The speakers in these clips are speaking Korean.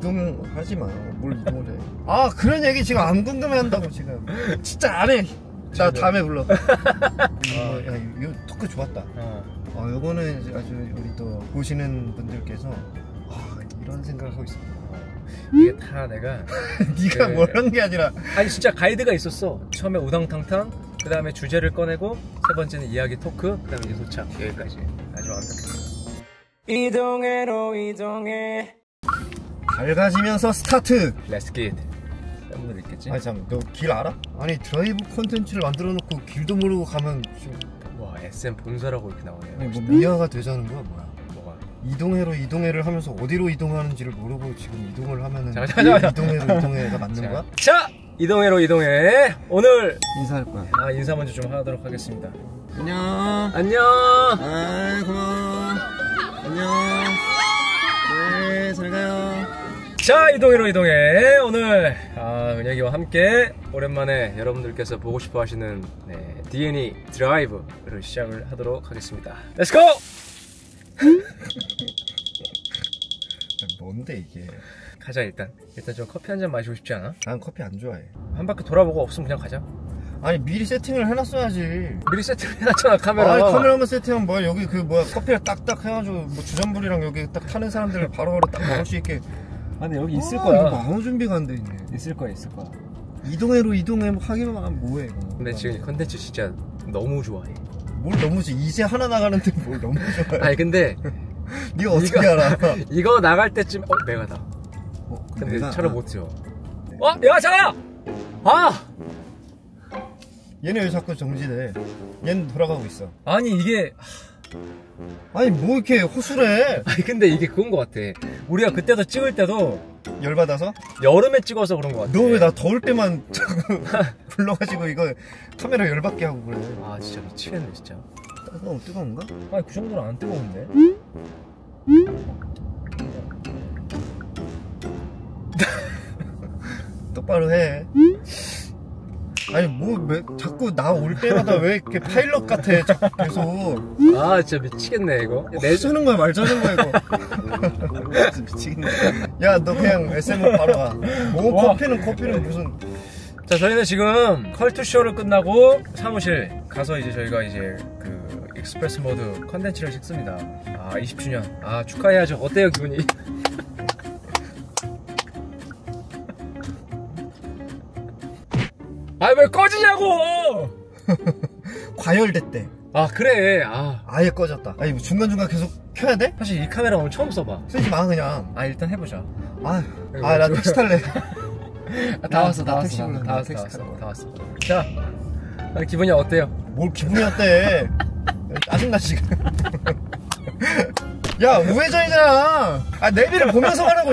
이동하지 마. 뭘 이동을 해. 아 그런 얘기 지금 안 궁금해한다고 지금. 진짜 안 해. 나 다음에 불러. 야 이거 토크 좋았다. 요거는 아주 우리 또 보시는 분들께서 이런 생각을 하고 있습니다. 이게 다 내가 네가 뭐라는 게 아니라 아니 진짜 가이드가 있었어. 처음에 우당탕탕, 그 다음에 주제를 꺼내고, 세 번째는 이야기 토크, 그 다음에 이제 도착. 여기까지 아주 완벽했어. 이동해로 이동해. 밝아지면서 스타트. Let's get it. 팬분들 있겠지? 아니 잠, 너 길 알아? 아니 드라이브 콘텐츠를 만들어 놓고 길도 모르고 가면 지금... 와 SM 본사라고 이렇게 나오네. 아니 뭐 미아가 되자는 거야 뭐야? 뭐가? 이동해로 이동해를 하면서 어디로 이동하는지를 모르고 지금 이동을 하면은 잠깐만. 이동해로 이동해가 맞는 거야? 자! 이동해로 이동해. 오늘 인사할 거야. 인사 먼저 좀 하도록 하겠습니다. 안녕. 안녕. 아이 고마워. 안녕. 네, 잘 가요. 자, 이동해로 이동해. 오늘 은혁이와 함께 오랜만에 여러분들께서 보고 싶어 하시는 D&E 드라이브를 시작을 하도록 하겠습니다. 렛츠고! 뭔데 이게? 가자. 일단 좀 커피 한 잔 마시고 싶지 않아? 난 커피 안 좋아해. 한 바퀴 돌아보고 없으면 그냥 가자. 아니 미리 세팅을 해놨어야지. 미리 세팅을 해놨잖아. 카메라. 아니 카메라만 세팅하면 뭐야. 여기 그 뭐야 커피를 딱딱 해가지고 뭐 주전부리랑 여기 딱 타는 사람들을 바로바로 딱 먹을 수 있게. 아니 여기 있을 거야. 이거 아무 준비가 안 돼 있네. 있을 거야. 이동해로 이동해 하기만 하면 뭐해 이거. 근데 지금 이 컨텐츠 진짜 너무 좋아해. 뭘 너무 좋아. 이제 하나 나가는데 뭘 너무 좋아해. 아니 근데 네가 어떻게 알아? 이거 나갈 때쯤 메가다. 근데 차를 못 튀어. 야 자야! 얘네 왜 자꾸 정지돼? 얘는 돌아가고 있어. 아니 이게 아니 뭐 이렇게 호술해? 아니 근데 이게 그건 것 같아. 우리가 그때도 찍을 때도 열받아서? 여름에 찍어서 그런 것 같아. 너 왜 나 더울 때만 자꾸 불러가지고 이거 카메라 열받게 하고 그래? 아 진짜 미치겠네 진짜. 뜨거운가? 아니 그 정도는 안 뜨거운데? 똑바로 해. 아니 뭐 자꾸 나 올 때마다 왜 이렇게 파일럿 같아 계속. 아 진짜 미치겠네 이거. 내주는 거야 말자는 거야 이거. 미치겠네. 야 너 그냥 SM 바로 가. 뭐 커피는 무슨. 자 저희는 지금 컬투쇼를 끝나고 사무실 가서 이제 저희가 이제 그 익스프레스 모드 컨텐츠를 찍습니다. 20주년 축하해야죠. 어때요 기분이? 왜 꺼지냐고! 과열됐대. 그래. 아예 꺼졌다. 아니 중간중간 계속 켜야 돼? 사실 이 카메라 오늘 처음 써봐. 쓰지 마 그냥. 일단 해보자. 나 택시 탈래. 다 왔어. 자, 기분이 어때요? 뭘 기분이 어때? 짜증나 지금. 야 우회전이잖아. 내비를 보면서 가라고.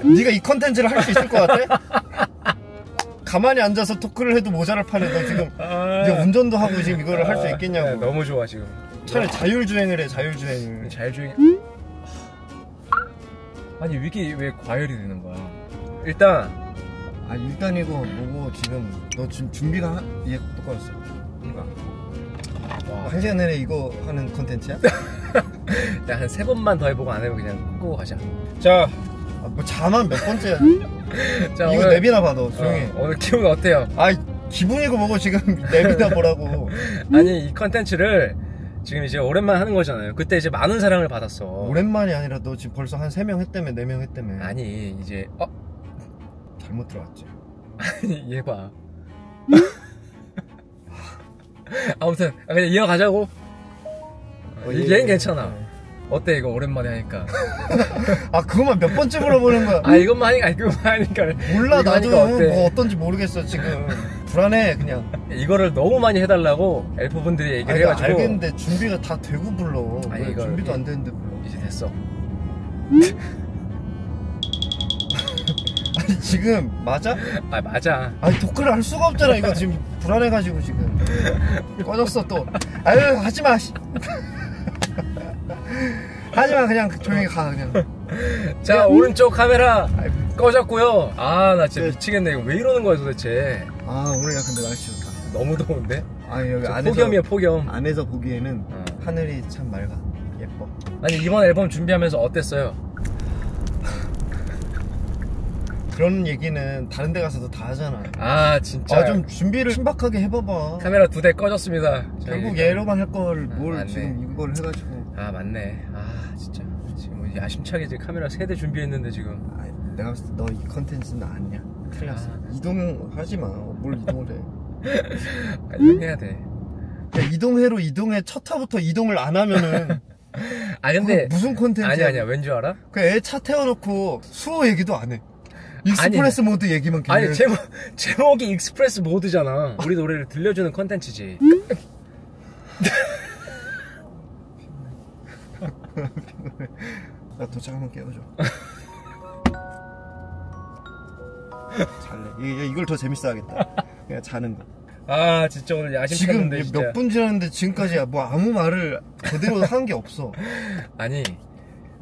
네가 이 컨텐츠를 할 수 있을 것 같아? 가만히 앉아서 토크를 해도 모자랄 판에 너 지금 네 운전도 하고 지금 이거를 할 수 있겠냐고. 너무 좋아 지금. 차라리 자율주행을 해. 자율주행. 아니 이게 왜 과열이 되는 거야? 일단 이거 뭐고 지금 너 지금 준비가 얘 똑바로 써. 이거. 1시간 내내 이거 하는 컨텐츠야? 한 3번만 더 해보고 안 해보고 그냥 끄고 가자. 자, 뭐 자만 몇 번째야? 자, 이거 오늘, 내비나 봐, 너 조용히. 오늘 기분 어때요? 기분이고 뭐고 지금 내비나 보라고. 아니 이 컨텐츠를 지금 이제 오랜만에 하는 거잖아요. 그때 이제 많은 사랑을 받았어. 오랜만이 아니라 너 지금 벌써 한 3명 했다며 4명 했다며. 아니 이제 잘못 들어왔지. 아니 얘 봐. 아무튼 그냥 이어가자고. 얘는 괜찮아. 어때 이거 오랜만에 하니까. 그것만 몇 번째 물어보는 거야. 이것만 하니까 몰라. 나도 뭐 어떤지 모르겠어 지금. 불안해 그냥. 이거를 너무 많이 해달라고 엘프분들이 얘기를 해가지고. 알겠는데 준비가 다 되고 불러. 이거 준비도 안 되는데 불러. 이제 됐어. 지금 맞아? 맞아. 토크를 할 수가 없잖아. 이거 지금 불안해가지고 지금. 꺼졌어 또. 하지마. 하지마. 그냥 조용히 가 그냥. 자 오른쪽 카메라 꺼졌고요. 나 진짜 미치겠네. 이거 왜 이러는 거야 도대체. 오늘 근데 날씨 좋다. 너무 더운데? 여기 안에서 폭염이야 폭염. 안에서 보기에는 하늘이 참 맑아. 예뻐. 이번 앨범 준비하면서 어땠어요? 그런 얘기는 다른 데 가서도 다 하잖아. 아 진짜. 아 좀 준비를 신박하게 해봐봐. 카메라 2대 꺼졌습니다. 결국 얘로만 할 걸 뭘 맞네. 지금 이걸 해가지고. 아 맞네. 아 진짜 지금 야심차게 이제 카메라 3대 준비했는데 지금. 아, 내가 봤을 때 너 이 컨텐츠는 아니야. 틀렸어. 이동하지 마. 뭘 이동을 해. 아, 이동해야 돼. 야, 이동해로 이동해. 첫 화부터 이동을 안 하면은. 아 근데 무슨 콘텐츠야? 아니야 왠 줄 알아? 그 애 차 태워놓고 수호 얘기도 안 해. 익스프레스 모드 얘기만 계속. 아니 제목이 익스프레스 모드잖아. 우리 노래를 들려주는 컨텐츠지. 나 도착 한번 깨워줘. 잘래. 이걸 더 재밌어 하겠다. 그냥 자는 거. 아 진짜 오늘 야심찼는데 지금 몇 분 지났는데 지금까지 뭐 아무 말을 제대로 한 게 없어. 아니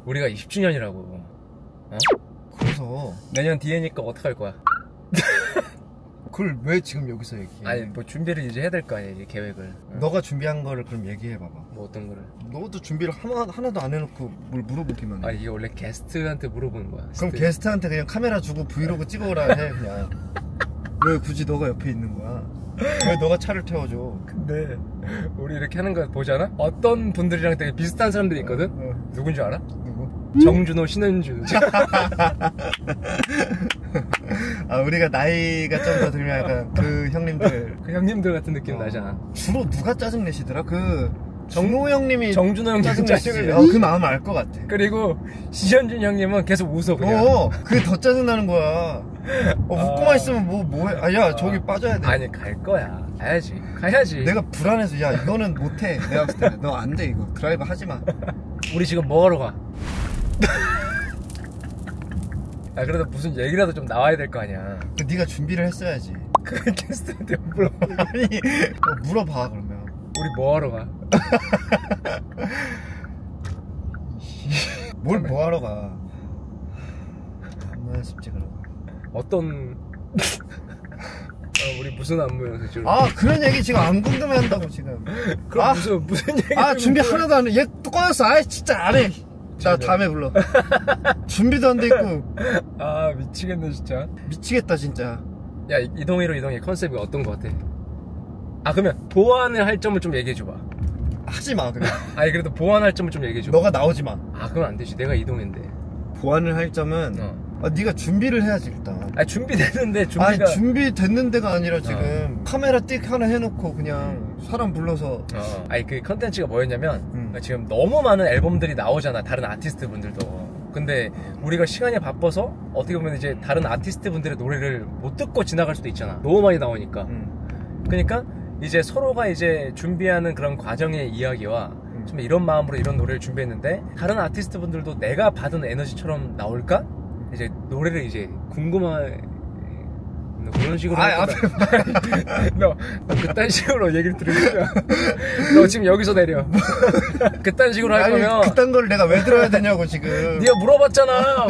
우리가 20주년이라고. 어? 그래서 내년 뒤에니까 어떡할 거야? 그걸 왜 지금 여기서 얘기해? 아니 뭐 준비를 이제 해야 될 거 아니야, 이제 계획을. 너가 준비한 거를 그럼 얘기해봐봐. 뭐 어떤 거를? 너도 준비를 하나도 안 해놓고 뭘 물어보기만 해. 아 이게 원래 게스트한테 물어보는 거야. 그럼 게스트한테 그냥 카메라 주고 브이로그 찍어오라 해 그냥. 왜 굳이 너가 옆에 있는 거야? 왜 너가 차를 태워줘? 근데 우리 이렇게 하는 거 보잖아? 어떤 분들이랑 되게 비슷한 사람들이 있거든? 누군 줄 알아? 누구? 정준호, 신은주. 아 우리가 나이가 좀 더 들면 약간 그 형님들. 그 형님들 같은 느낌 나잖아. 주로 누가 짜증 내시더라? 그 정모 형님이 정준호 형님 짜증 짜증을 내시지. 그 마음 알 것 같아. 그리고 시현준 형님은 계속 웃어 그냥. 그게 더 짜증 나는 거야. 웃고만 있으면 뭐해? 아 야 저기 빠져야 돼. 아니 갈 거야. 가야지. 내가 불안해서 야 이거는 못해. 내가 봤을 때 너 안 돼 이거 드라이브 하지 마. 우리 지금 뭐 하러 가? 아 그래도 무슨 얘기라도 좀 나와야 될 거 아니야. 네가 준비를 했어야지. 그 게스트한테 물어봐. 아니 물어봐 그러면. 우리 뭐 하러 가? 뭘 뭐 하러 가? 안무야 싶지 그러고. 어떤 우리 무슨 안무였어 지금? 아 그런 얘기 지금 안 궁금해한다고 지금. 그럼 무슨 얘기? 아 준비 하나도 안 해. 얘 또 꺼졌어. 아 진짜 안 해. 나 다음에 불러. 준비도 안 돼 있고. 아 미치겠네 진짜. 미치겠다 진짜. 야 이동해로 이동해 컨셉이 어떤 거 같아? 아 그러면 보완을 할 점을 좀 얘기해 줘봐. 하지 마 그래. 아니 그래도 보완할 점을 좀 얘기해 줘. 너가 나오지 마. 아 그건 안 되지. 내가 이동인데. 보완을 할 점은 네가 준비를 해야지 일단. 아니 준비됐는데 아니 준비됐는데가 아니라 지금 카메라 띡 하나 해놓고 그냥 사람 불러서. 아니 그 컨텐츠가 뭐였냐면 지금 너무 많은 앨범들이 나오잖아 다른 아티스트 분들도. 근데 우리가 시간이 바빠서 어떻게 보면 이제 다른 아티스트 분들의 노래를 못 듣고 지나갈 수도 있잖아. 너무 많이 나오니까. 그러니까 이제 서로가 이제 준비하는 그런 과정의 이야기와 좀 이런 마음으로 이런 노래를 준비했는데 다른 아티스트 분들도 내가 받은 에너지처럼 나올까? 이제 노래를 이제 궁금한 그런 식으로 너 그딴 식으로 얘기를 들으니까 너 지금 여기서 내려. 그딴 식으로 할 거면 그딴 걸 내가 왜 들어야 되냐고 지금. 네가 물어봤잖아.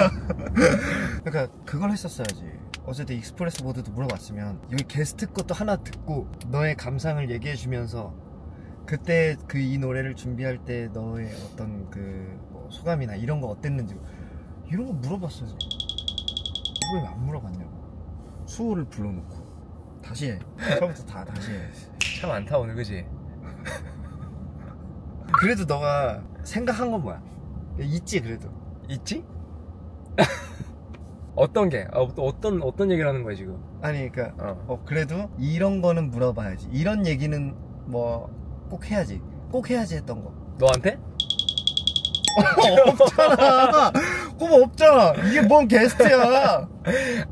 그러니까 그걸 했었어야지. 어쨌든 익스프레스 모드도 물어봤으면 여기 게스트 것도 하나 듣고 너의 감상을 얘기해주면서 그때 그 이 노래를 준비할 때 너의 어떤 뭐 소감이나 이런 거 어땠는지 이런 거 물어봤어야지. 이걸 왜 안 물어봤냐고. 수호를 불러놓고 다시 해. 처음부터 다시 해. 참 많다 오늘 그지? 그래도 너가 생각한 건 뭐야? 있지 그래도. 있지? 어떤 게? 어떤 얘기를 하는 거야 지금? 아니 그러니까 그래도 이런 거는 물어봐야지. 이런 얘기는 뭐 꼭 해야지. 꼭 해야지 했던 거. 너한테? 없잖아. 그거 없잖아. 이게 뭔 게스트야.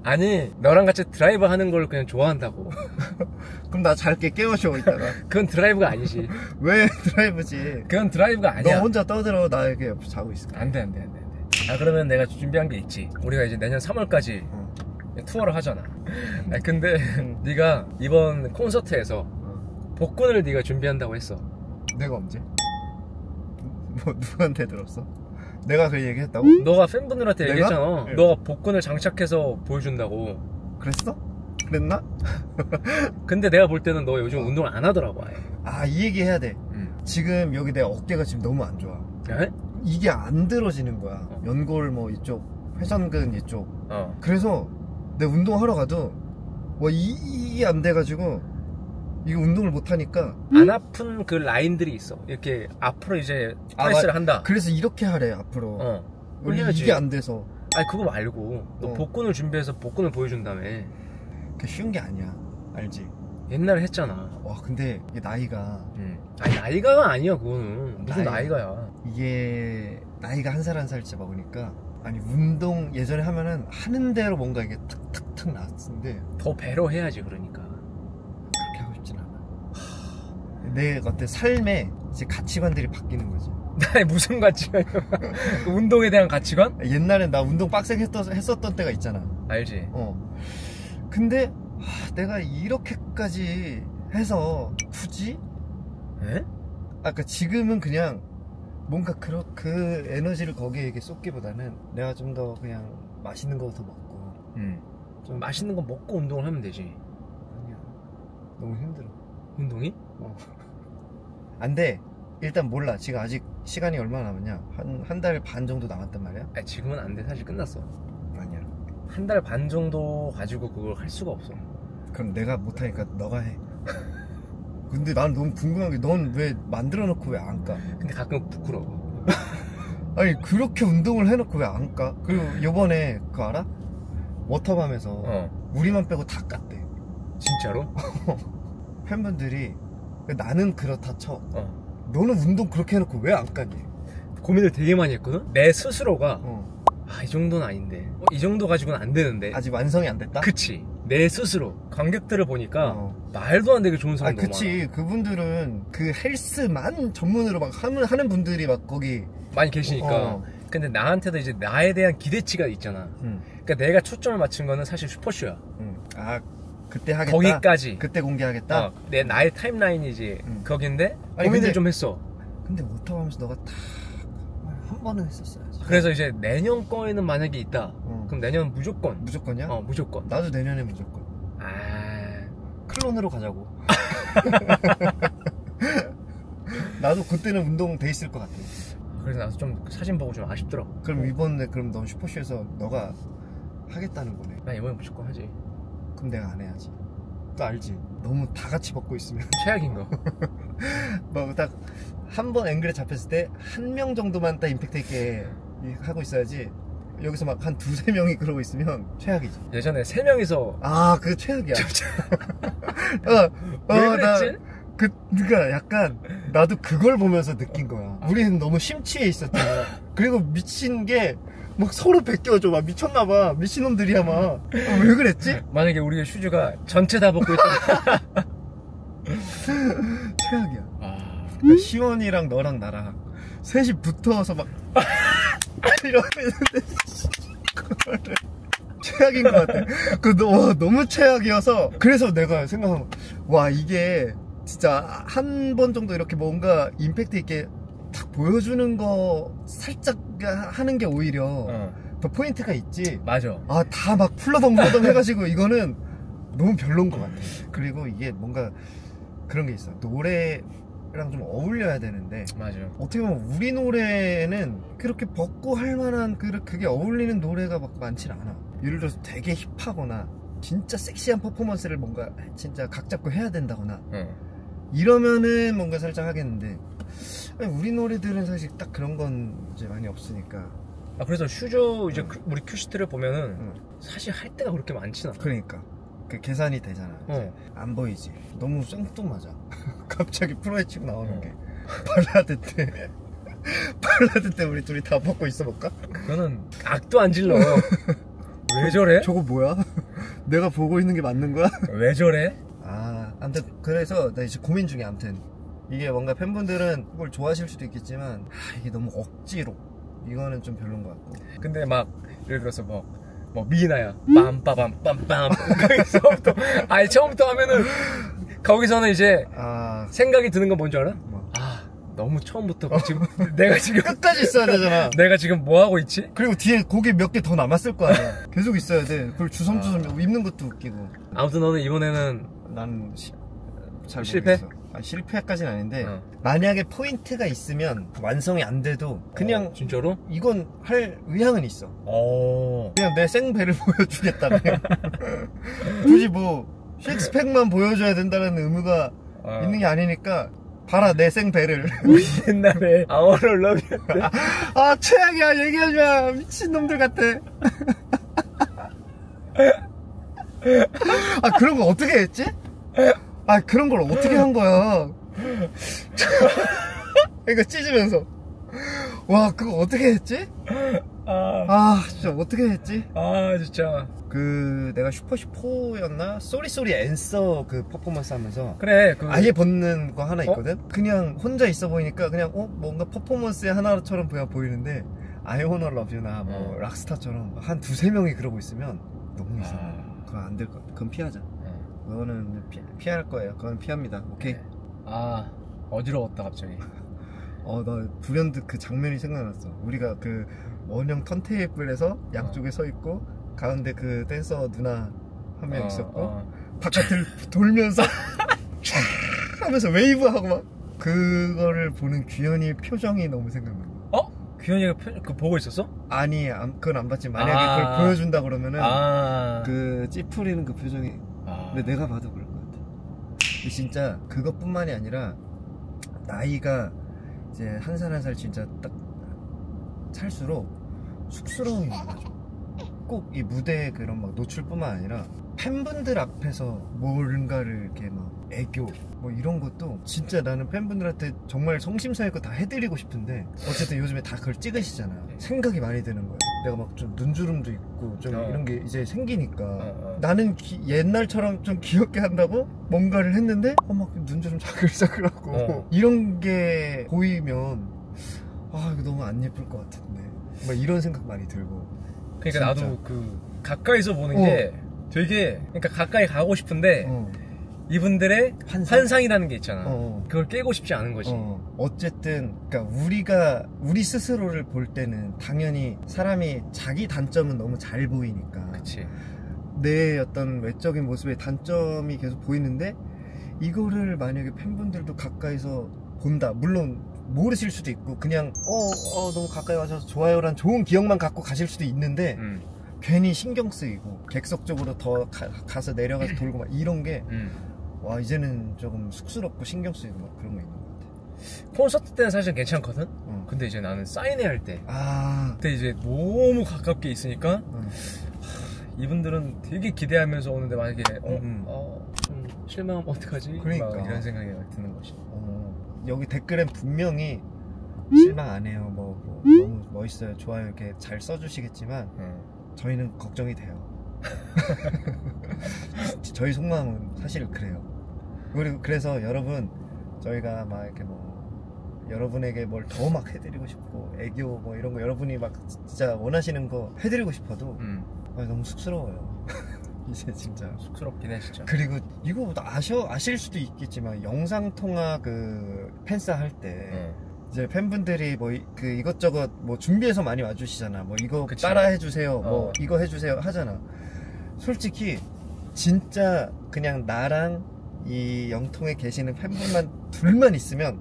아니 너랑 같이 드라이브 하는 걸 그냥 좋아한다고. 그럼 나 잘게 깨워줘 이따가. 그건 드라이브가 아니지. 왜 드라이브지? 그건 드라이브가 아니야. 너 혼자 떠들어. 나 이렇게 옆에 자고 있을게. 안돼. 아 그러면 내가 준비한 게 있지. 우리가 이제 내년 3월까지 투어를 하잖아. 근데 네가 이번 콘서트에서 복근을 네가 준비한다고 했어. 내가 언제? 뭐 누구한테 들었어? 내가 그 얘기 했다고? 너가 팬분들한테 내가? 얘기했잖아. 네. 너가 복근을 장착해서 보여준다고. 그랬어? 그랬나? 근데 내가 볼 때는 너 요즘 운동을 안 하더라고 아예. 아 이 얘기 해야 돼. 지금 여기 내 어깨가 지금 너무 안 좋아. 에? 이게 안 들어지는 거야. 연골 뭐 이쪽 회전근 이쪽. 그래서 내 운동하러 가도 이게 안 돼가지고 이거 운동을 못 하니까 안 아픈 그 라인들이 있어. 이렇게 앞으로 이제 프레스를 한다. 그래서 이렇게 하래 앞으로. 올려야지. 이게 안 돼서. 아니 그거 말고 너 복근을 준비해서 복근을 보여준다며. 그게 쉬운 게 아니야. 알지? 옛날에 했잖아. 와 근데 이게 나이가 아니 나이가 아니야 그거는. 무슨 나이가야. 이게 나이가 한 살 한 살씩 먹으니까 아니 운동 예전에 하면은 하는 대로 뭔가 이게 탁탁탁 나왔는데 더 배로 해야지. 그러니까 그렇게 하고 싶진 않아. 내 어떤 삶에 이제 가치관들이 바뀌는 거지. 나의 무슨 가치관이야? 운동에 대한 가치관? 옛날엔 나 운동 빡세게 했었던 때가 있잖아. 알지? 근데 내가 이렇게까지 해서 굳이? 에? 아까 지금은 그냥 뭔가 그 에너지를 거기에 이렇게 쏟기보다는 내가 좀 더 그냥 맛있는 거 더 먹고 좀 맛있는 거 먹고 운동을 하면 되지. 아니야 너무 힘들어. 운동이? 안 돼. 일단 몰라. 지금 아직 시간이 얼마나 남았냐. 한 달 반 정도 남았단 말이야. 아니 지금은 안 돼. 사실 끝났어. 아니야. 한 달 반 정도 가지고 그걸 할 수가 없어. 그럼 내가 못하니까 너가 해. 근데 난 너무 궁금한 게 넌 왜 만들어 놓고 왜 안 까? 근데 가끔 부끄러워. 아니 그렇게 운동을 해놓고 왜 안 까? 그리고 요번에 그거 알아? 워터밤에서 우리만 빼고 다 깠대. 진짜로? 팬분들이 나는 그렇다 쳐. 너는 운동 그렇게 해놓고 왜 안 까니? 고민을 되게 많이 했거든? 내 스스로가 이 정도는 아닌데 이 정도 가지고는 안 되는데 아직 완성이 안 됐다? 그치. 내 스스로 관객들을 보니까 말도 안 되게 좋은 사람 너무 그치. 많아. 그분들은 그 헬스만 전문으로 막 하는 분들이 막 거기 많이 계시니까. 근데 나한테도 이제 나에 대한 기대치가 있잖아. 그러니까 내가 초점을 맞춘 거는 사실 슈퍼쇼야. 그때 하겠다? 거기까지. 그때 공개하겠다? 나의 타임라인이지. 거긴데 고민을 좀 했어. 근데 워터밤에서 너가 다 한 번은 했었어야지. 그래서 이제 내년 거에는 만약에 있다. 그럼 내년 무조건. 무조건이야? 무조건. 나도 내년에 무조건. 클론으로 가자고. 나도 그때는 운동 돼 있을 것 같아. 그래서 나도 좀 사진 보고 좀 아쉽더라. 그럼 이번에 넌 슈퍼쇼에서 너가 하겠다는 거네. 나 이번에 무조건 하지. 그럼 내가 안 해야지. 또 알지? 너무 다 같이 벗고 있으면 최악인 거. 막 딱 한 번 앵글에 잡혔을 때 한 명 정도만 딱 임팩트 있게 하고 있어야지. 여기서 막 한 두세 명이 그러고 있으면 최악이지. 예전에 3명이서 그게 최악이야. 왜 그랬지? 그러니까 약간 나도 그걸 보면서 느낀 거야. 우리는 너무 심취해 있었잖아. 그리고 미친 게 막 서로 베껴줘. 막 미쳤나봐. 미친놈들이야 막. 왜 그랬지? 만약에 우리의 슈즈가 전체 다 벗고 있다. 최악이야. 그러니까 시원이랑 너랑 나랑 셋이 붙어서 막 이러고 있는데 최악인 것 같아. 너무 최악이어서. 그래서 내가 생각하면 이게 진짜 한 번 정도 이렇게 뭔가 임팩트 있게 딱 보여주는 거 살짝 하는 게 오히려 더 포인트가 있지. 맞아. 다 막 풀러덩풀러덩 해가지고 이거는 너무 별론 것 같아. 그리고 이게 뭔가 그런 게 있어. 노래랑 좀 어울려야 되는데. 맞아. 어떻게 보면 우리 노래는 그렇게 벗고 할 만한 그게 어울리는 노래가 막 많진 않아. 예를 들어서 되게 힙하거나 진짜 섹시한 퍼포먼스를 뭔가 진짜 각 잡고 해야 된다거나 이러면은 뭔가 살짝 하겠는데, 우리 노래들은 사실 딱 그런 건 이제 많이 없으니까. 그래서 슈즈 이제 우리 큐시트를 보면은 사실 할 때가 그렇게 많진 않아. 그러니까 그 계산이 되잖아. 안 보이지. 너무 생뚱맞아. 갑자기 프로에 치고 나오는 게 발라드 때 우리 둘이 다 벗고 있어 볼까? 그거는 악도 안 질러. 왜 저래? 저거 뭐야? 내가 보고 있는 게 맞는 거야? 왜 저래? 아무튼 그래서 나 이제 고민 중에 아무튼 이게 뭔가 팬분들은 그걸 좋아하실 수도 있겠지만 이게 너무 억지로 이거는 좀 별론 것 같고. 근데 막 예를 들어서 뭐 미나야 빰빠밤 빰빰 거기서부터 처음부터 하면은 거기서는 이제 생각이 드는 건 뭔지 알아? 너무 처음부터 지금 내가 지금 끝까지 있어야 되잖아. 내가 지금 뭐 하고 있지? 그리고 뒤에 곡이 몇 개 더 남았을 거 아니야. 계속 있어야 돼. 그걸 주섬주섬 입는 것도 웃기고. 아무튼 너는 이번에는 난 잘 실패? 모르겠어. 실패까지는 아닌데 만약에 포인트가 있으면 완성이 안 돼도 그냥 진짜로? 이건 할 의향은 있어. 그냥 내 생배를 보여주겠다며. 굳이 뭐 식스팩만 보여줘야 된다는 의무가 있는 게 아니니까 봐라 내 생배를. 우리 옛날에 아워럴 러브였대. 아 최악이야. 얘기하지마. 미친놈들 같아. 아 그런 거 어떻게 했지? 아 그런 걸 어떻게 한 거야. 그러니까 찢으면서 와 그거 어떻게 했지? 진짜 어떻게 했지? 진짜 그 내가 슈퍼4였나? 쏘리 앤서 그 퍼포먼스 하면서 그래 아예 벗는 거 하나 있거든? 그냥 혼자 있어 보이니까 그냥 뭔가 퍼포먼스의 하나처럼 보이는데 I Wanna Love You나 뭐 락스타처럼 한 두세 명이 그러고 있으면 너무 이상해. 그건 안 될 것 같아. 그건 피하자. 그거는 피할 거예요. 그건 피합니다. 오케이. 어지러웠다 갑자기. 나 불현듯 그 장면이 생각났어. 우리가 그 원형 턴테이블에서 양쪽에 서 있고 가운데 그 댄서 누나 한 명 있었고 바깥을 돌면서 하면서 웨이브하고 막 그거를 보는 규현이의 표정이 너무 생각나. 규현이가 그거 보고 있었어? 아니 그건 안 봤지. 만약에 그걸 보여준다 그러면은 그 찌푸리는 그 표정이 근데 내가 봐도 그럴 것 같아. 근데 진짜 그것뿐만이 아니라 나이가 이제 한 살 한 살 진짜 딱 찰수록 쑥스러움이 많아져. 꼭 이 무대에 그런 막 노출뿐만 아니라 팬분들 앞에서 뭔가를 이렇게 막 애교 뭐 이런 것도 진짜 나는 팬분들한테 정말 성심성의껏 다 해드리고 싶은데 어쨌든 요즘에 다 그걸 찍으시잖아. 생각이 많이 드는 거야. 내가 막 좀 눈주름도 있고 좀 이런 게 이제 생기니까 나는 옛날처럼 좀 귀엽게 한다고 뭔가를 했는데 막 눈주름 자글자글하고 이런 게 보이면 이거 너무 안 예쁠 것 같은데 막 이런 생각 많이 들고. 그러니까 진짜. 나도 그 가까이서 보는 게 되게 그러니까 가까이 가고 싶은데 이분들의 환상이라는 게 있잖아. 그걸 깨고 싶지 않은 거지. 어쨌든 그러니까 우리 스스로를 볼 때는 당연히 사람이 자기 단점은 너무 잘 보이니까. 그치. 내 어떤 외적인 모습의 단점이 계속 보이는데 이거를 만약에 팬분들도 가까이서 본다. 물론 모르실 수도 있고 그냥 너무 가까이 와서 좋아요란 좋은 기억만 갖고 가실 수도 있는데 괜히 신경 쓰이고 객석적으로 더 가서 내려가서 돌고 막 이런 게 와 이제는 조금 쑥스럽고 신경 쓰이고 막 그런 거 있는 것 같아. 콘서트 때는 사실 괜찮거든? 근데 이제 나는 사인회 할 때 그때 이제 너무 가깝게 있으니까 이분들은 되게 기대하면서 오는데 만약에 좀 실망하면 어떡하지? 그러니까 이런 생각이 드는 거지. 여기 댓글엔 분명히 실망 안 해요. 너무 멋있어요. 좋아요. 이렇게 잘 써주시겠지만 저희는 걱정이 돼요. 저희 속마음은 사실 그래요. 그리고 그래서 여러분 저희가 막 이렇게 뭐 여러분에게 뭘 더 막 해드리고 싶고 애교 뭐 이런 거 여러분이 막 진짜 원하시는 거 해드리고 싶어도 너무 쑥스러워요. 이제 진짜 쑥스럽긴 해 진짜. 그리고 이거 아실 수도 있겠지만 영상통화 그 팬싸 할 때 이제 팬분들이 뭐 그 이것저것 뭐 준비해서 많이 와주시잖아. 뭐 이거 따라 해주세요. 뭐 이거 해주세요 하잖아. 솔직히 진짜 그냥 나랑 이 영통에 계시는 팬분만 둘만 있으면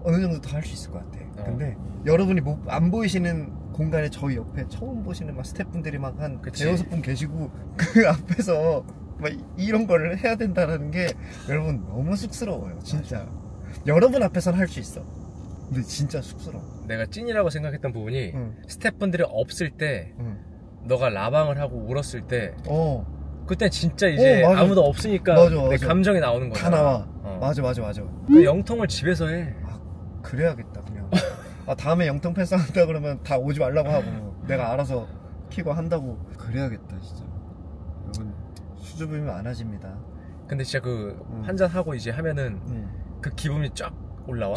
어느 정도 더 할 수 있을 것 같아. 근데 여러분이 안 보이시는 공간에 저희 옆에 처음 보시는 막 스태프분들이 막 한 대여섯 분 계시고 그 앞에서 막 이런 거를 해야 된다는 게 여러분 너무 쑥스러워요. 진짜 여러분 앞에서는 할 수 있어. 근데 진짜 쑥스러워. 내가 찐이라고 생각했던 부분이 스태프분들이 없을 때 너가 라방을 하고 울었을 때 그때 진짜 이제 아무도 없으니까 내 감정이 나오는 거야. 다 나와. 맞아. 그 영통을 집에서 해. 그래야겠다 그냥. 다음에 영통 팬싸 한다 그러면 다 오지 말라고 하고 내가 알아서 키고 한다고. 그래야겠다 진짜. 여러분 수줍으면 안 하십니다. 근데 진짜 그 한잔 하고 이제 하면은 그 기분이 쫙 올라와.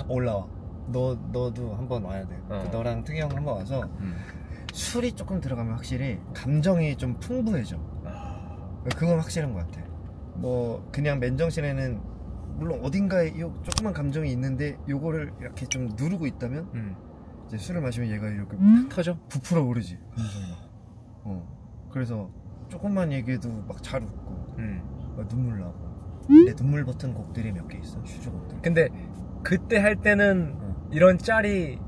너도 한번 와야 돼. 너랑 특이 형 한번 와서 술이 조금 들어가면 확실히 감정이 좀 풍부해져. 그건 확실한 것 같아. 뭐 그냥 맨정신에는 물론 어딘가에 조그만 감정이 있는데 요거를 이렇게 좀 누르고 있다면 이제 술을 마시면 얘가 이렇게 터져? 부풀어 오르지 감정이. 그래서 조금만 얘기해도 막 잘 웃고 막 눈물 나고 내 눈물 버튼 곡들이 몇 개 있어. 슈즈 곡들. 근데 그때 할 때는 이런 짤이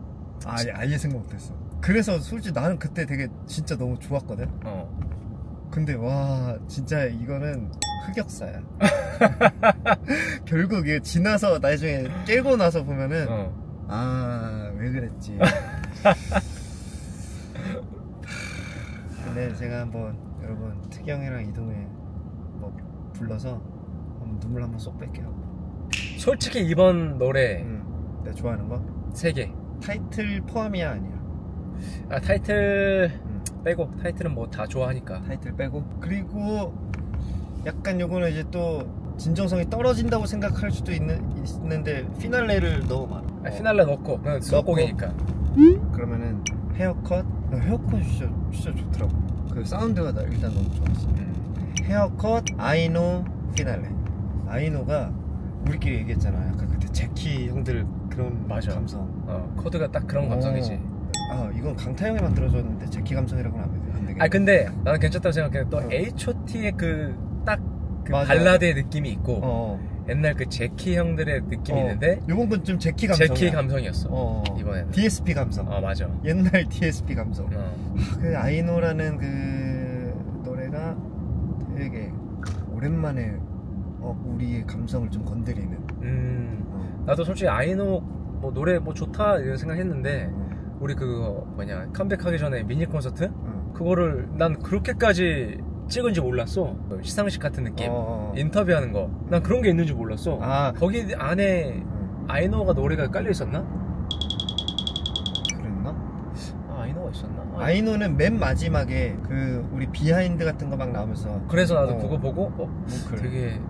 아예 생각 못했어. 그래서 솔직히 나는 그때 되게 진짜 너무 좋았거든. 근데 와 진짜 이거는 흑역사야. 결국 이게 지나서 나중에 깨고 나서 보면은 아 왜 그랬지. 근데 제가 한번 여러분 특이 형이랑 이동해 뭐 불러서 한번 눈물 한번 쏙 뺄게요. 솔직히 이번 노래 내가 좋아하는 거? 3개 타이틀 포함이야 아니야? 타이틀 빼고. 타이틀은 뭐 다 좋아하니까. 타이틀 빼고. 그리고 약간 요거는 이제 또 진정성이 떨어진다고 생각할 수도 있는데 피날레를 너무 많아. 피날레 넣고 그냥 수록곡이니까. 그러면은 헤어컷 진짜 좋더라고. 그 사운드가 나 일단 너무 좋았어. 헤어컷 아이노 피날레. 아이노가 우리끼리 얘기했잖아. 약간 그때 제키 형들 그런 맞아. 감성. 코드가 딱 그런 감성이지. 이건 강타형이 만들어줬는데 제키 감성이라고는 안 되겠네. 근데 나는 괜찮다고 생각해. 또 H.O.T의 딱 그 발라드의 느낌이 있고 옛날 그 제키 형들의 느낌이 있는데 요번 건 좀 제키 감성이야. 제키 감성이었어. 이번에는 DSP 감성. 맞아. 옛날 DSP 감성. 그 아이노라는 그 노래가 되게 오랜만에 우리의 감성을 좀 건드리는. 나도 솔직히 아이노 뭐 노래 뭐 좋다 이런 생각했는데 우리 그거 컴백하기 전에 미니 콘서트 그거를 난 그렇게까지 찍은지 몰랐어. 시상식 같은 느낌, 인터뷰하는 거. 난 그런 게 있는 줄 몰랐어. 거기 안에 아이노가 노래가 깔려 있었나? 그랬나? 아이노가 있었나? 아이노는 맨 마지막에 그 우리 비하인드 같은 거 막 나오면서. 그래서 나도 그거 보고 되게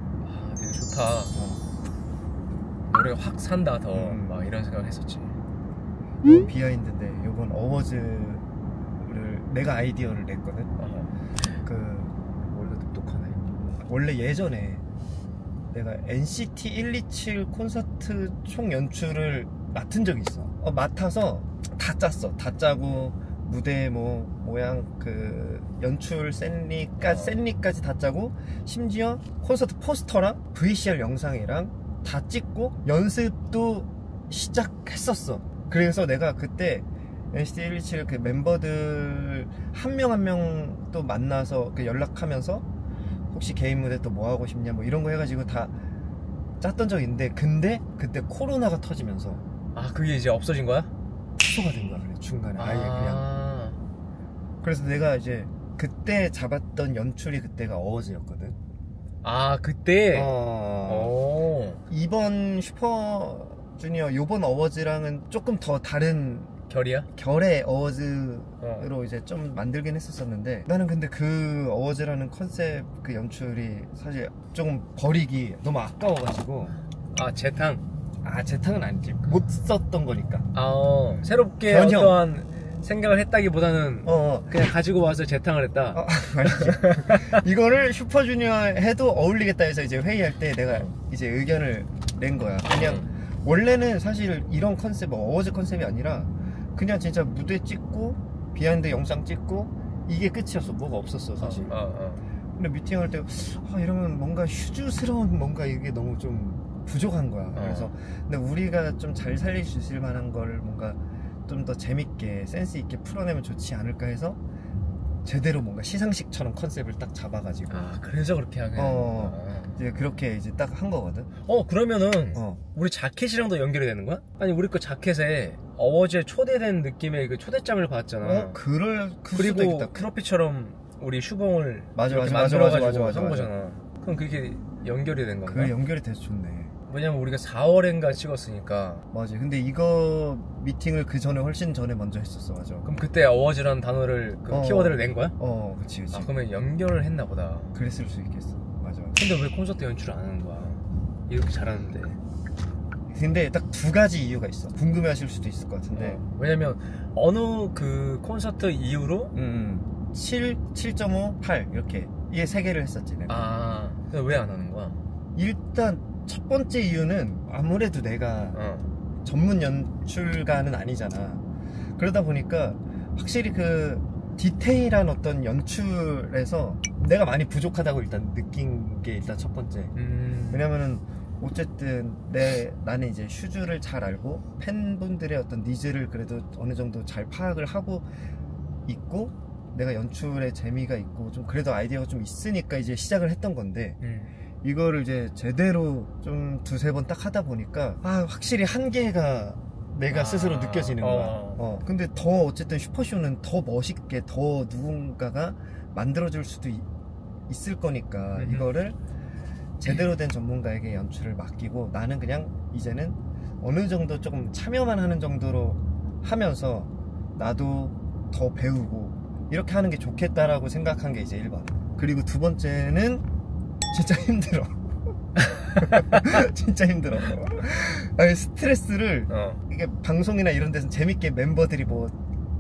좋다. 노래가 확 산다 더. 막 이런 생각을 했었지. 비하인드인데 요번 어워즈를 내가 아이디어를 냈거든. 원래 똑똑하네. 원래 예전에 내가 NCT 127 콘서트 총 연출을 맡은 적이 있어. 맡아서 다 짰어. 다 짜고 무대 모양 그 연출 샌리까지 다 짜고 심지어 콘서트 포스터랑 VCR 영상이랑 다 찍고 연습도 시작했었어. 그래서 내가 그때 NCT 127 그 멤버들 한 명 한 명 또 만나서 그 연락하면서 혹시 개인 무대 또 뭐 하고 싶냐 뭐 이런 거 해가지고 다 짰던 적이 있는데 근데 그때 코로나가 터지면서 그게 이제 없어진 거야? 취소가 된 거야. 그래 중간에 아예 그냥. 그래서 내가 이제 그때 잡았던 연출이 그때가 어워즈였거든. 그때? 이번 슈퍼주니어 요번 어워즈랑은 조금 더 다른 결의 어워즈로 이제 좀 만들긴 했었는데 나는 근데 그 어워즈라는 컨셉 그 연출이 사실 조금 버리기 너무 아까워가지고. 재탕은 아니지. 못 썼던 거니까. 새롭게 어떠한 생각을 했다기보다는 그냥 가지고 와서 재탕을 했다. 이거를 슈퍼주니어 해도 어울리겠다 해서 이제 회의할 때 내가 이제 의견을 낸 거야. 그냥 원래는 사실 이런 컨셉 어워즈 컨셉이 아니라 그냥 진짜 무대 찍고 비하인드 영상 찍고 이게 끝이었어. 뭐가 없었어 사실. 근데 미팅할 때 이러면 뭔가 휴즈스러운 뭔가 이게 너무 좀 부족한 거야. 그래서 근데 우리가 좀 잘 살릴 수 있을 만한 걸 뭔가 좀 더 재밌게 센스 있게 풀어내면 좋지 않을까 해서 제대로 뭔가 시상식처럼 컨셉을 딱 잡아가지고. 그래서 그렇게 하게. 이제 그렇게 이제 딱 한 거거든. 그러면은 우리 자켓이랑도 연결이 되는 거야? 아니 우리 거 자켓에 어워즈에 초대된 느낌의 그 초대장을 받았잖아. 그리고 크로피처럼 우리 슈봉을 만들어가지고 한 거잖아. 그럼 그게 연결이 된 건가? 그게 연결이 돼서 좋네. 왜냐면 우리가 4월엔가 찍었으니까. 맞아. 근데 이거 미팅을 그 전에 훨씬 전에 먼저 했었어. 맞아. 그럼 그때 어워즈라는 단어를 키워드를 낸 거야? 그치. 그러면 연결을 했나 보다. 그랬을 수 있겠어. 맞아. 근데 왜 콘서트 연출을 안 하는 거야? 이렇게 잘하는데. 근데 딱 두 가지 이유가 있어. 궁금해하실 수도 있을 것 같은데. 왜냐면 어느 그 콘서트 이후로 7, 7.5, 8 이렇게 이게 세 개를 했었지 내가. 근데 왜 안 하는 거야? 일단 첫 번째 이유는 아무래도 내가 전문 연출가는 아니잖아. 그러다 보니까 확실히 그 디테일한 어떤 연출에서 내가 많이 부족하다고 일단 느낀 게 일단 첫 번째. 왜냐면은 어쨌든 나는 이제 슈즈를 잘 알고 팬분들의 어떤 니즈를 그래도 어느 정도 잘 파악을 하고 있고, 내가 연출에 재미가 있고 좀 그래도 아이디어가 좀 있으니까 이제 시작을 했던 건데, 이거를 이제 제대로 좀 두세 번 딱 하다 보니까 확실히 한계가 내가 스스로 느껴지는 거야. 근데 더 어쨌든 슈퍼쇼는 더 멋있게 더 누군가가 만들어줄 수도 있을 거니까 이거를 제대로 된 전문가에게 연출을 맡기고, 나는 그냥 이제는 어느 정도 조금 참여만 하는 정도로 하면서 나도 더 배우고 이렇게 하는 게 좋겠다라고 생각한 게 이제 1번. 그리고 두 번째는 진짜 힘들어. 진짜 힘들어. 아니, 스트레스를 이게 방송이나 이런 데서 재밌게 멤버들이 뭐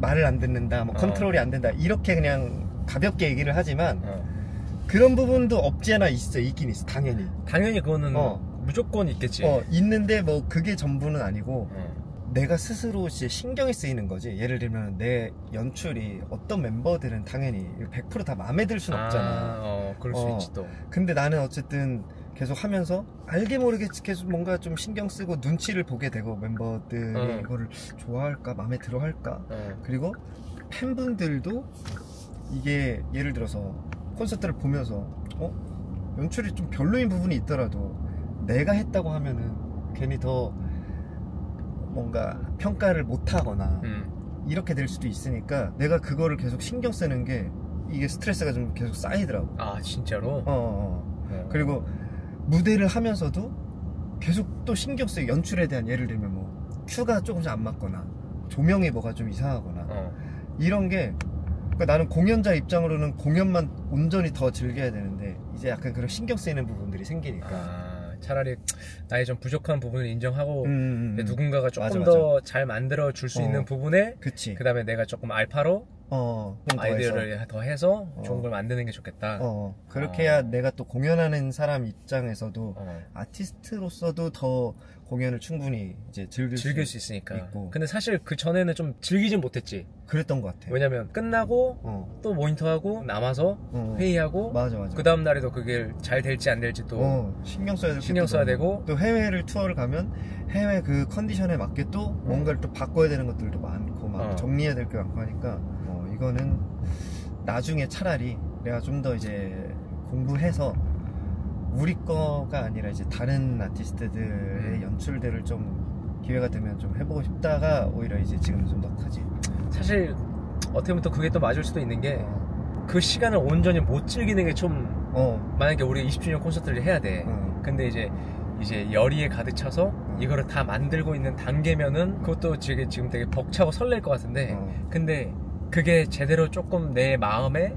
말을 안 듣는다, 뭐 컨트롤이 안 된다 이렇게 그냥 가볍게 얘기를 하지만 그런 부분도 없지 않아 있긴 있어. 당연히 그거는 무조건 있겠지. 있는데 뭐 그게 전부는 아니고 내가 스스로 이제 신경이 쓰이는 거지. 예를 들면 내 연출이 어떤 멤버들은 당연히 100% 다 마음에 들 순 없잖아. 그럴 수 있지 또. 근데 나는 어쨌든 계속 하면서 알게 모르게 계속 뭔가 좀 신경 쓰고 눈치를 보게 되고, 멤버들이 이거를 좋아할까 마음에 들어 할까. 그리고 팬분들도 이게 예를 들어서 콘서트를 보면서 연출이 좀 별로인 부분이 있더라도 내가 했다고 하면은 괜히 더 뭔가 평가를 못하거나 이렇게 될 수도 있으니까 내가 그거를 계속 신경 쓰는 게 이게 스트레스가 좀 계속 쌓이더라고. 진짜로? 그리고 무대를 하면서도 계속 또 신경 쓰여. 연출에 대한, 예를 들면 뭐 큐가 조금씩 안 맞거나 조명이 뭐가 좀 이상하거나 이런 게, 그러니까 나는 공연자 입장으로는 공연만 온전히 더 즐겨야 되는데 이제 약간 그런 신경 쓰이는 부분들이 생기니까 차라리 나의 좀 부족한 부분을 인정하고 누군가가 조금 맞아. 더 잘 만들어 줄 수 있는 부분에 그 다음에 내가 조금 알파로 아이디어를 더 해서 좋은 걸 만드는 게 좋겠다. 그렇게 해야 내가 또 공연하는 사람 입장에서도 아티스트로서도 더 공연을 충분히 이제 즐길 수 있으니까. 있고. 근데 사실 그 전에는 좀 즐기진 못했지. 그랬던 것 같아. 왜냐면 끝나고 또 모니터하고 남아서 회의하고 맞아. 그 다음 날에도 그게 잘 될지 안 될지 또 신경 써야 되고, 또 해외를 투어를 가면 해외 그 컨디션에 맞게 또 뭔가를 또 바꿔야 되는 것들도 많고 막 정리해야 될 게 많고 하니까 이거는 나중에 차라리 내가 좀 더 이제 공부해서 우리 거가 아니라 이제 다른 아티스트들의 연출들을 좀 기회가 되면 좀 해보고 싶다가 오히려 이제 지금 좀 더 크지. 사실 어떻게 보면 또 그게 또 맞을 수도 있는 게 그 시간을 온전히 못 즐기는 게 좀 만약에 우리 20주년 콘서트를 해야 돼. 근데 이제 열의에 가득 차서 이거를 다 만들고 있는 단계면은 그것도 지금 되게 벅차고 설렐 것 같은데 근데 그게 제대로 조금 내 마음에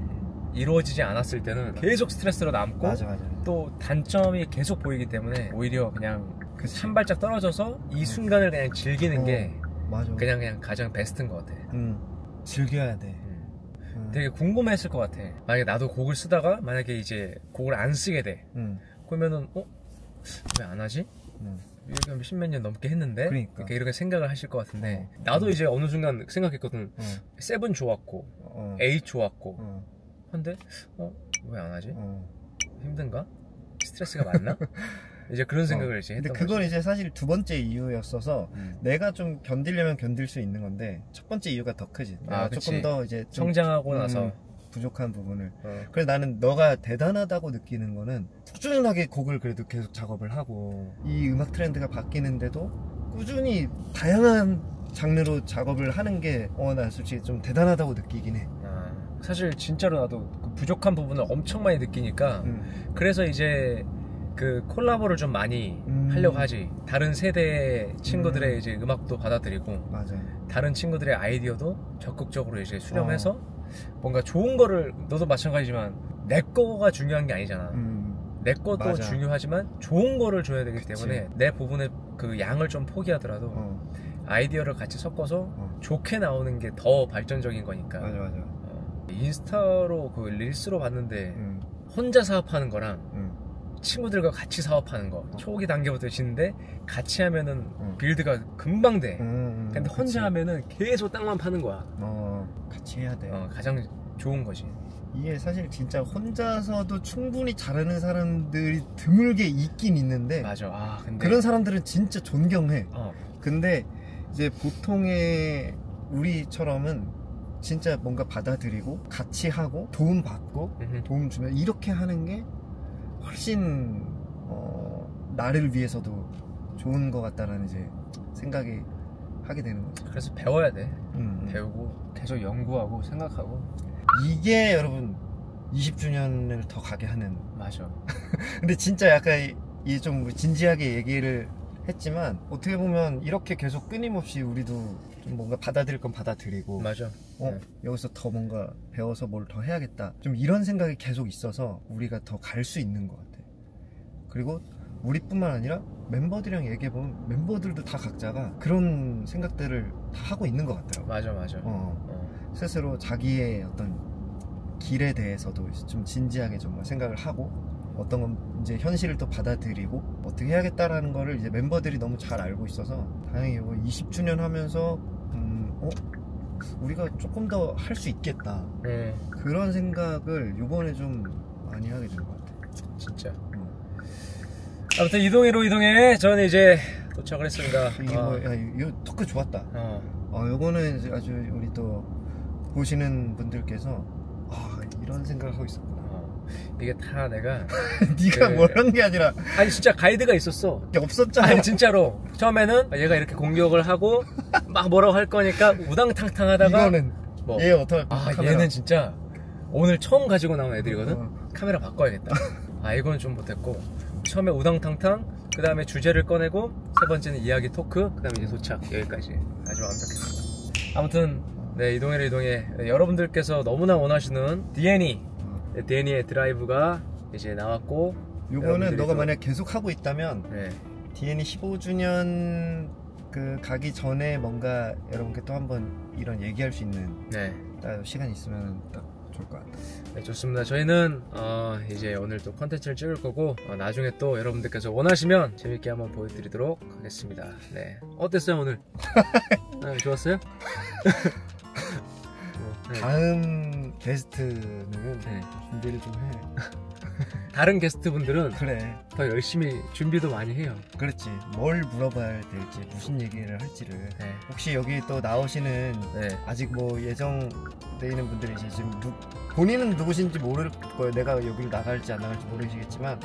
이루어지지 않았을 때는 계속 스트레스로 남고 맞아. 또 단점이 계속 보이기 때문에 오히려 그냥 한 발짝 떨어져서 이 순간을 그냥 즐기는 게 그냥 가장 베스트인 것 같아. 즐겨야 돼. 되게 궁금했을 것 같아. 만약에 나도 곡을 쓰다가 만약에 이제 곡을 안 쓰게 돼. 그러면은 왜 안 하지? 이렇게 십몇 년 넘게 했는데 그러니까. 이렇게 생각을 하실 것 같은데 나도 이제 어느 순간 생각했거든. 세븐 좋았고 8 좋았고 근데 왜 안 하지? 힘든가? 스트레스가 많나? 이제 그런 생각을 이제 했던 근데 그건 거지. 이제 사실 두 번째 이유였어서 내가 좀 견디려면 견딜 수 있는 건데 첫 번째 이유가 더 크지. 내가 조금 더 이제 좀 성장하고 나서 부족한 부분을. 그래서 나는 너가 대단하다고 느끼는 거는 꾸준하게 곡을 그래도 계속 작업을 하고 이 음악 트렌드가 바뀌는데도 꾸준히 다양한 장르로 작업을 하는 게 나 솔직히 좀 대단하다고 느끼긴 해. 사실 진짜로 나도 그 부족한 부분을 엄청 많이 느끼니까 그래서 이제 그 콜라보를 좀 많이 하려고 하지. 다른 세대의 친구들의 이제 음악도 받아들이고 맞아. 다른 친구들의 아이디어도 적극적으로 이제 수렴해서 뭔가 좋은 거를, 너도 마찬가지지만 내 거가 중요한 게 아니잖아. 내 것도 맞아. 중요하지만 좋은 거를 줘야 되기 그치. 때문에 내 부분의 그 양을 좀 포기하더라도 아이디어를 같이 섞어서 좋게 나오는 게 더 발전적인 거니까. 맞아. 인스타로 그 릴스로 봤는데 혼자 사업하는 거랑 친구들과 같이 사업하는 거 초기 단계부터 지는데 같이 하면은 빌드가 금방 돼. 근데 혼자 그치. 하면은 계속 땅만 파는 거야. 같이 해야 돼. 가장 좋은 거지. 이게 사실 진짜 혼자서도 충분히 잘하는 사람들이 드물게 있긴 있는데 맞아. 근데 그런 사람들은 진짜 존경해. 근데 이제 보통의 우리처럼은 진짜 뭔가 받아들이고 같이 하고 도움 받고 도움 주면 이렇게 하는 게 훨씬 나를 위해서도 좋은 것 같다라는 이제 생각이 하게 되는 거죠. 그래서 배워야 돼. 배우고 계속 연구하고 생각하고. 이게 여러분 20주년을 더 가게 하는. 맞아. 근데 진짜 약간 이 좀 진지하게 얘기를 했지만 어떻게 보면 이렇게 계속 끊임없이 우리도 좀 뭔가 받아들일 건 받아들이고 맞아. 여기서 더 뭔가 배워서 뭘 더 해야겠다 좀 이런 생각이 계속 있어서 우리가 더 갈 수 있는 것 같아. 그리고 우리뿐만 아니라 멤버들이랑 얘기해보면 멤버들도 다 각자가 그런 생각들을 다 하고 있는 것 같더라고. 맞아. 스스로 자기의 어떤 길에 대해서도 좀 진지하게 좀 생각을 하고 어떤 건 이제 현실을 또 받아들이고 어떻게 해야겠다라는 거를 이제 멤버들이 너무 잘 알고 있어서 다행히 20주년 하면서 우리가 조금 더 할 수 있겠다. 그런 생각을 이번에 좀 많이 하게 된 것 같아. 진짜. 아무튼 이동해로 이동해. 저는 이제 도착을 했습니다. 이거 토크 좋았다. 요거는 아주 우리 또 보시는 분들께서 이런 생각을 하고 있었구나. 이게 다 내가 네가 뭘 한 게 아니라 아니 진짜 가이드가 있어. 없었잖아. 아니 진짜로 처음에는 얘가 이렇게 공격을 하고 막 뭐라고 할 거니까 우당탕탕 하다가 이거는 얘 어떡할 얘는 진짜 오늘 처음 가지고 나온 애들이거든. 카메라 바꿔야겠다. 이건 좀 못했고 처음에 우당탕탕 그 다음에 주제를 꺼내고 세 번째는 이야기 토크 그 다음에 이제 도착 여기까지 아주 완벽했어. 아무튼 네 이동해로 이동해. 여러분들께서 너무나 원하시는 DN이의 드라이브가 이제 나왔고 요거는 너가 만약 계속 하고 있다면 DN이 15주년 그 가기 전에 뭔가 여러분께 또 한번 이런 얘기할 수 있는 딱 시간이 있으면 딱 좋을 것 같아요. 네, 좋습니다. 저희는 이제 오늘 또 컨텐츠를 찍을 거고 나중에 또 여러분들께서 원하시면 재밌게 한번 보여드리도록 하겠습니다. 네, 어땠어요 오늘? 좋았어요? 다음 게스트는 준비를 좀 해. 다른 게스트분들은 그래 더 열심히 준비도 많이 해요. 그렇지. 뭘 물어봐야 될지 무슨 얘기를 할지를 혹시 여기 또 나오시는 아직 뭐 예정돼 있는 분들이 이제 지금 본인은 누구신지 모를 거예요. 내가 여기를 나갈지 안 나갈지 모르시겠지만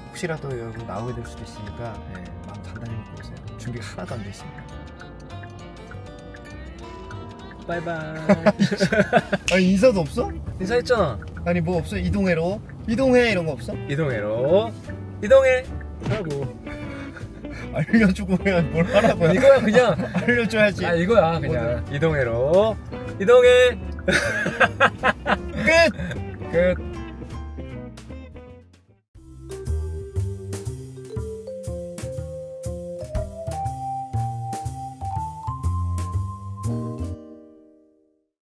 혹시라도 여기 나오게 될 수도 있으니까 마음 단단히 먹고 오세요. 준비가 하나도 안 돼 있습니다. 바이바이. 아니 인사도 없어? 인사했잖아. 아니 뭐 없어? 이동해로 이동해 이런 거 없어? 이동해로 이동해 하고 알려주고 그냥 뭘 하라고요? 이거야 그냥 알려줘야지. 이거야 그냥 이동해로 이동해. 끝.